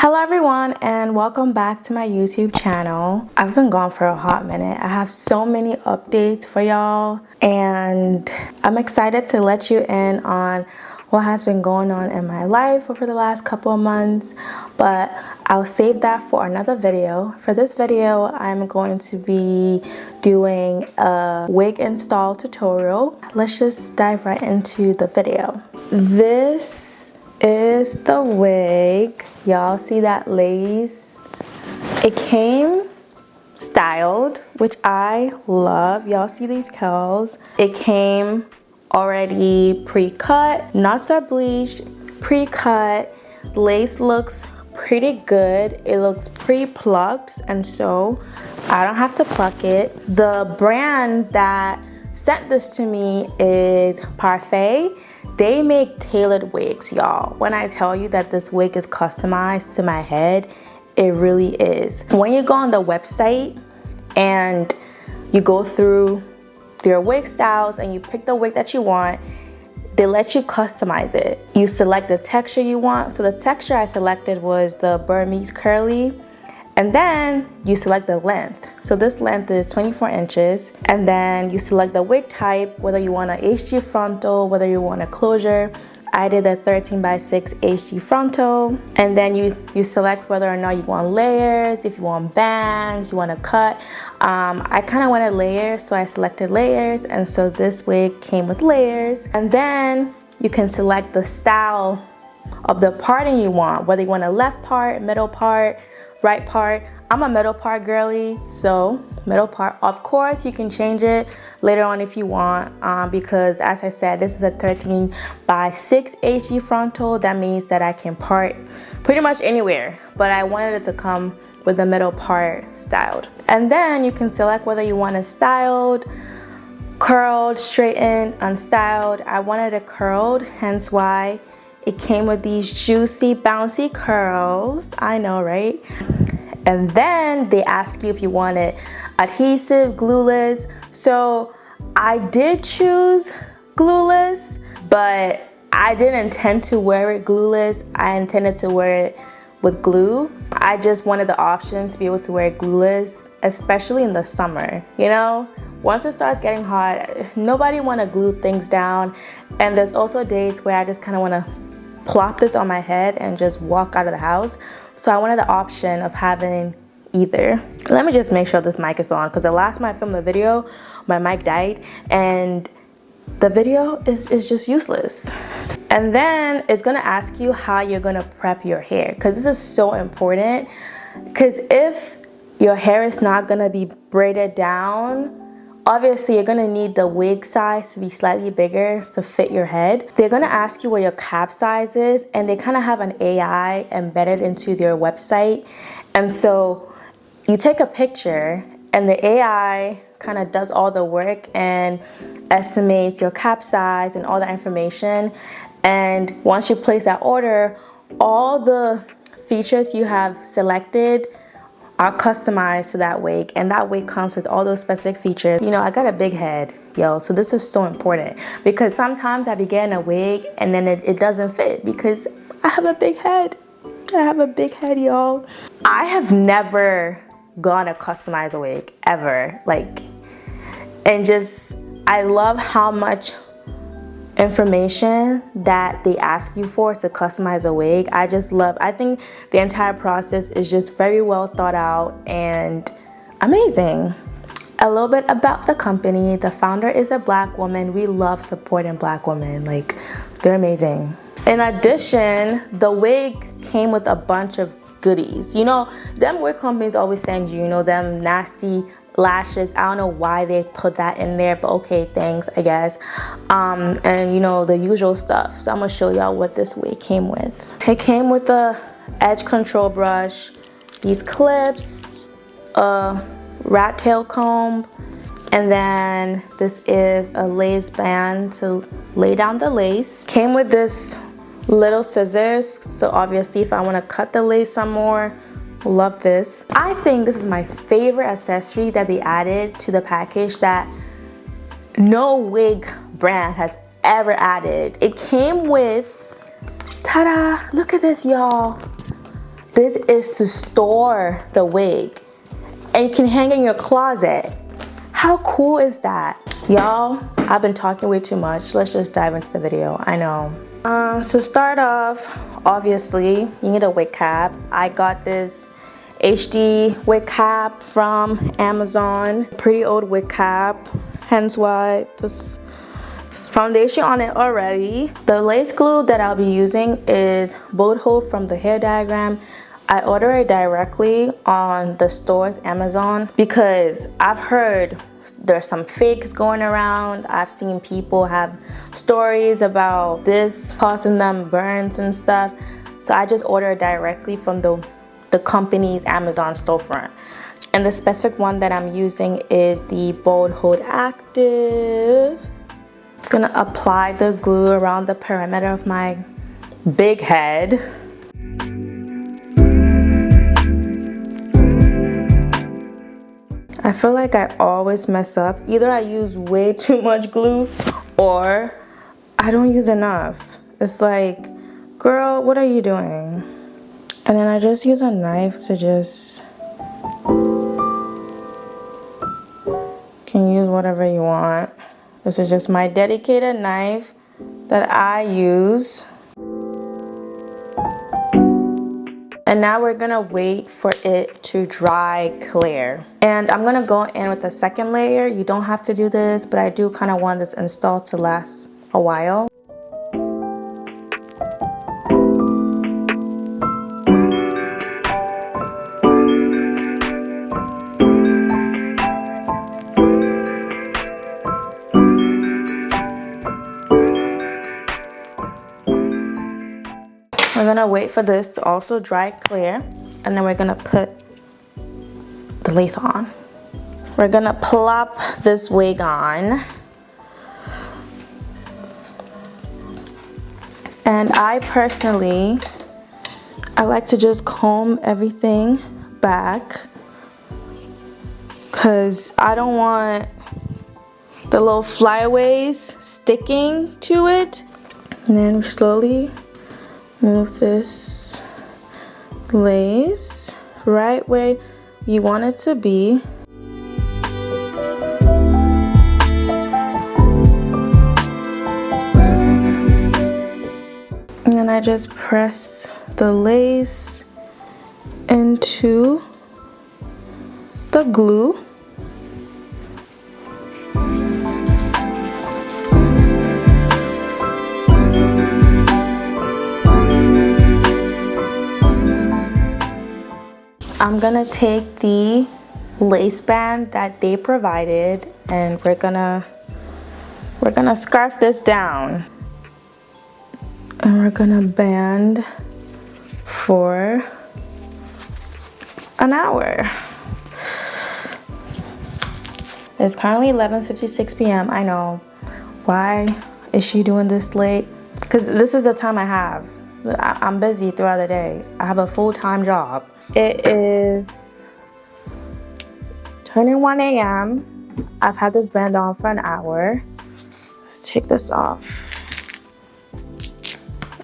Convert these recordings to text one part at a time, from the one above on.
Hello everyone and welcome back to my YouTube channel. I've been gone for a hot minute. I have so many updates for y'all and I'm excited to let you in on what has been going on in my life over the last couple of months, but I'll save that for another video. For this video, I'm going to be doing a wig install tutorial. Let's just dive right into the video. This is the wig. Y'all see that lace? It came styled, which I love. Y'all see these curls? It came already pre-cut, knots are bleached, pre-cut. Lace looks pretty good. It looks pre-plucked, and so I don't have to pluck it. The brand that sent this to me is Parfait. They make tailored wigs, y'all. When I tell you that this wig is customized to my head, it really is. When you go on the website and you go through their wig styles and you pick the wig that you want, they let you customize it. You select the texture you want. So the texture I selected was the Burmese curly. And then you select the length. So this length is 24 inches. And then you select the wig type, whether you want an HG frontal, whether you want a closure. I did a 13x6 HG frontal. And then you select whether or not you want layers, if you want bangs, you want to cut. I kind of wanted layers, so I selected layers. And so this wig came with layers. And then you can select the style of the parting you want, whether you want a left part, middle part, right part. I'm a middle part girly, so middle part. Of course, you can change it later on if you want, because as I said, this is a 13x6 HG frontal. That means that I can part pretty much anywhere, but I wanted it to come with the middle part styled. And then you can select whether you want it styled, curled, straightened, unstyled. I wanted it curled, hence why it came with these juicy, bouncy curls. I know, right? And then they ask you if you want it adhesive, glueless. So I did choose glueless, but I didn't intend to wear it glueless. I intended to wear it with glue. I just wanted the option to be able to wear it glueless, especially in the summer, you know? Once it starts getting hot, nobody want to glue things down. And there's also days where I just kind of want to plop this on my head and just walk out of the house. So I wanted the option of having either. Let me just make sure this mic is on, because the last time I filmed the video, my mic died and the video is just useless. And then it's gonna ask you how you're gonna prep your hair, because this is so important. Because if your hair is not gonna be braided down, obviously, you're gonna need the wig size to be slightly bigger to fit your head. They're gonna ask you what your cap size is, and they kind of have an AI embedded into their website. And so you take a picture and the AI kind of does all the work and estimates your cap size and all that information. And once you place that order, all the features you have selected are customized to that wig, and that wig comes with all those specific features. You know, I got a big head, yo, so this is so important, because sometimes I be getting a wig and then it doesn't fit because I have a big head. I have a big head, y'all. I have never gone to customize a wig, ever. Like, and just, I love how much information that they ask you for to customize a wig. I think the entire process is just very well thought out and amazing. A little bit about the company. The founder is a Black woman. We love supporting Black women. Like, they're amazing. In addition, the wig came with a bunch of goodies. You know, them wig companies always send you, them nasty lashes. I don't know why they put that in there, but okay, thanks, I guess. And the usual stuff. So I'm gonna show y'all what this wig came with. It came with a edge control brush, these clips, a rat tail comb, and then this is a lace band to lay down the lace. Came with this little scissors, so obviously if I want to cut the lace some more, love this. I think this is my favorite accessory that they added to the package that no wig brand has ever added. It came with, ta-da, look at this, y'all. This is to store the wig, and you can hang it in your closet. How cool is that? Y'all, I've been talking way too much. Let's just dive into the video. I know. So start off, obviously, you need a wig cap. I got this HD wig cap from Amazon. Pretty old wig cap, hence why this foundation on it already. The lace glue that I'll be using is bullet hole from the hair diagram. I order it directly on the stores, Amazon, because I've heard there's some fakes going around. I've seen people have stories about this causing them burns and stuff. So I just order it directly from the company's Amazon storefront. And the specific one that I'm using is the Bold Hold Active. I'm gonna apply the glue around the perimeter of my big head. I feel like I always mess up. Either I use way too much glue or I don't use enough. It's like, girl, what are you doing? And then I just use a knife to just, can use whatever you want. This is just my dedicated knife that I use. And now we're gonna wait for it to dry clear. And I'm gonna go in with the second layer. You don't have to do this, but I do kind of want this install to last a while. We're gonna wait for this to also dry clear, and then we're gonna put the lace on. We're gonna plop this wig on. And I personally, I like to just comb everything back because I don't want the little flyaways sticking to it. And then we slowly move this lace right where you want it to be. And then I just press the lace into the glue. I'm gonna take the lace band that they provided and we're gonna scarf this down. And we're gonna band for an hour. It's currently 11:56 p.m. I know. Why is she doing this late? Because this is the time I have. I'm busy throughout the day. I have a full-time job. It is turning 1 a.m. I've had this band on for an hour. Let's take this off.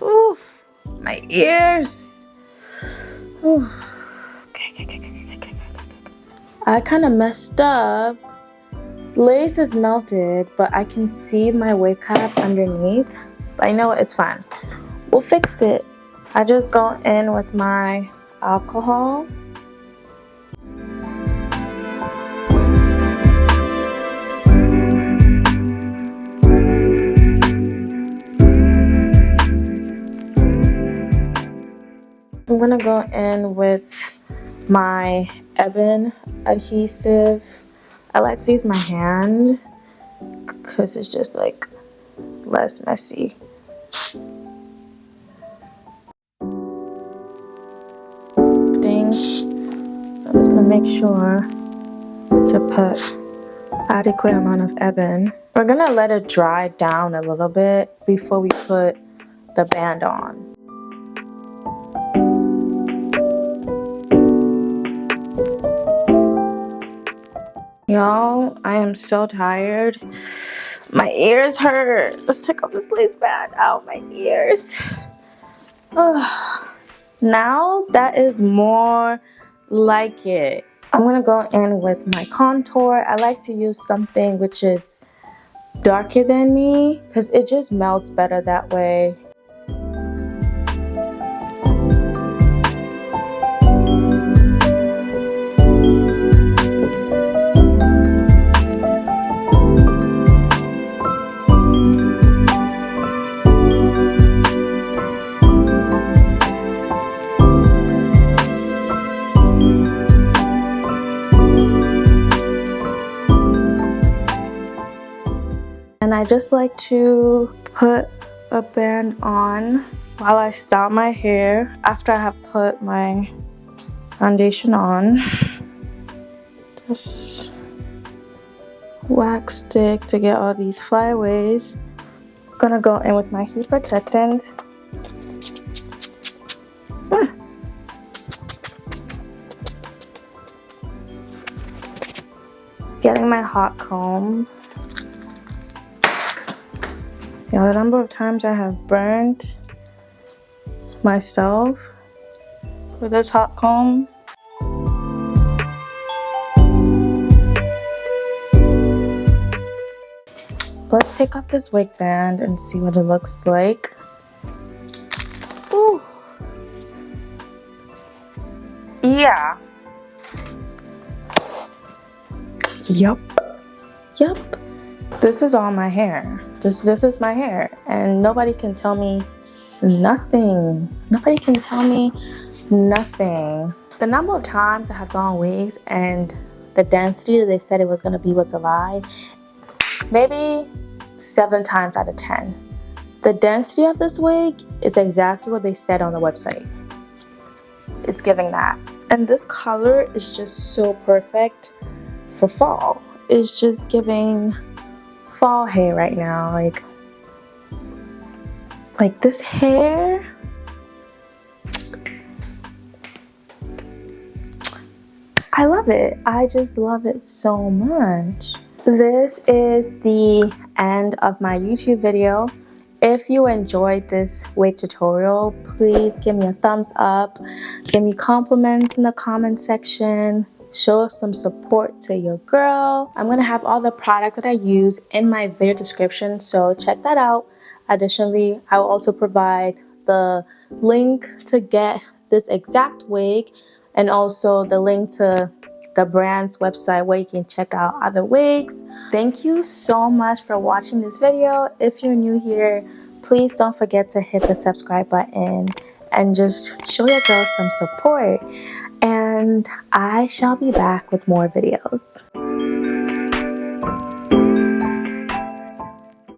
Oof, my ears. Oof. Okay. I kind of messed up. Lace is melted, but I can see my wig cap underneath. But I know it's fine. We'll fix it. I just go in with my alcohol. I'm gonna go in with my Ebin adhesive. I like to use my hand because it's just like less messy. So I'm just gonna make sure to put adequate amount of Ebin. We're gonna let it dry down a little bit before we put the band on. Y'all, I am so tired. My ears hurt. Let's take off this lace band. Ow, my ears. Now that is more like it. I'm gonna go in with my contour. I like to use something which is darker than me because it just melts better that way. And I just like to put a band on while I style my hair after I have put my foundation on. Just wax stick to get all these flyaways. I'm gonna go in with my heat protectant. Getting my hot comb. The number of times I have burned myself with this hot comb. Let's take off this wig band and see what it looks like. Ooh. Yeah. Yup. This is all my hair. This is my hair, and nobody can tell me nothing. Nobody can tell me nothing. The number of times I have gone wigs and the density that they said it was gonna be was a lie, maybe 7 times out of 10. The density of this wig is exactly what they said on the website. It's giving that. And this color is just so perfect for fall. It's just giving fall hair right now. Like this hair. I love it. I just love it so much. This is the end of my YouTube video. If you enjoyed this wig tutorial, please give me a thumbs up. Give me compliments in the comment section. Show some support to your girl. I'm gonna have all the products that I use in my video description, so check that out. Additionally, I will also provide the link to get this exact wig and also the link to the brand's website where you can check out other wigs. Thank you so much for watching this video. If you're new here, please don't forget to hit the subscribe button and just show your girl some support. And I shall be back with more videos.